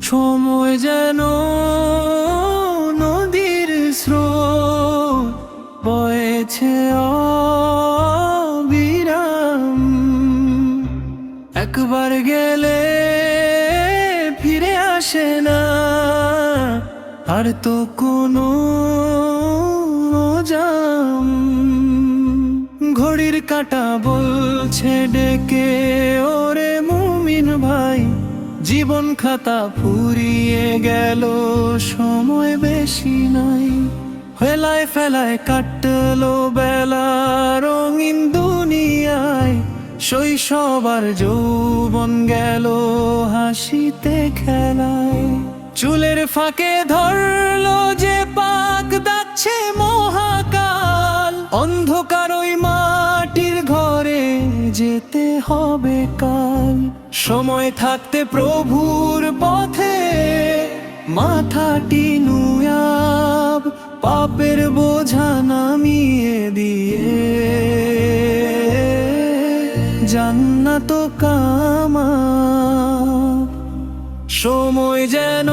সময় যেন নদীর স্রোত বয়েছে অবিরাম, একবার গেলে ফিরে আসে না আর তো কোনো জাম। ঘড়ির কাঁটা বলছে ডেকে, ওরে মুমিন ভাই, জীবন খাতা ফুরিয়ে গেল, সময় বেশি নাই। হেলায় ফেলায় কাটলো বেলা রঙিন দুনিয়ায়, শৈশব আর যৌবন গেল হাসিতে খেলায়। চুলের ফাঁকে ধরলো যে পাক যাচ্ছে মহাকাল, অন্ধকার ওই মাটির ঘরে যেতে হবে কাল। সময় থাকতে প্রভুর পথে মাথাটি নুয়াব, পাপের বোঝা নামিয়ে দিয়ে জান্নাত কামাব। সময় যেন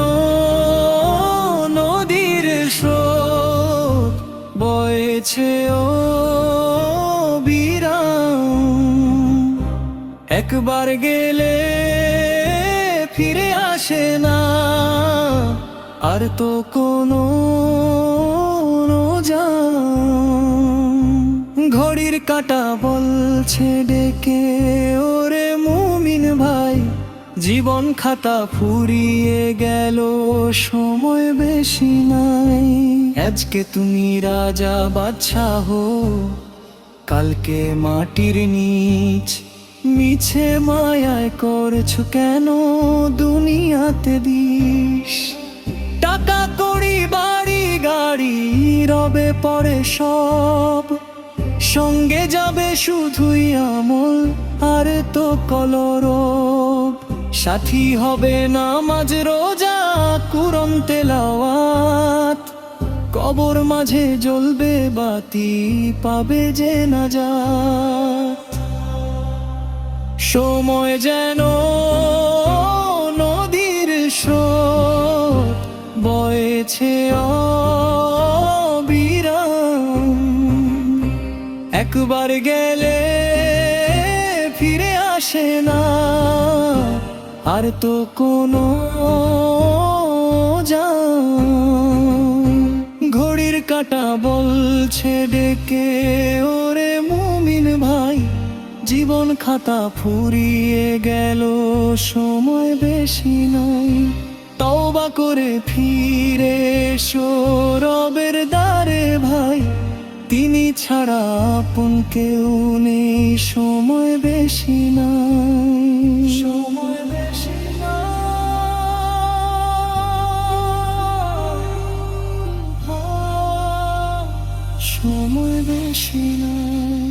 নদীর স্রোত বয়েছে অবিরাম, একবার গেলে ফিরে আসে না আর তো কোনো জাম। ঘড়ির কাঁটা বলছে ডেকে, ওরে মুমিন ভাই, জীবন খাতা ফুরিয়ে গেল, সময় বেশি নাই। আজকে তুমি রাজা বাদশাহ, কালকে মাটির নিচ। মিছে মায়ায় করছো কেন দুনিয়াতে দিস? টাকা কড়ি বাড়ি গাড়ি রবে পরে সব, সঙ্গে যাবে শুধুই আমল আর তো কলরব। সাথী হবে নামাজ রোজা কুরআন তেলাওয়াত, কবর মাঝে জ্বলবে বাতি পাবে যে নাজাত। সময় যেন নদীর স্রোত বয়েছে অবিরাম, একবার গেলে ফিরে আসে না আর তো কোনো জাম। ঘড়ির কাঁটা বলছে ডেকে, ওরে মুমিন ভাই, জীবন খাতা ফুরিয়ে গেল, সময় বেশি নাই। তওবা করে ফিরে এসো রবের দ্বারে ভাই, তিনি ছাড়া আপন কেউ নেই, সময় বেশি নাই। সময় বেশি নাই, সময় বেশি নাই।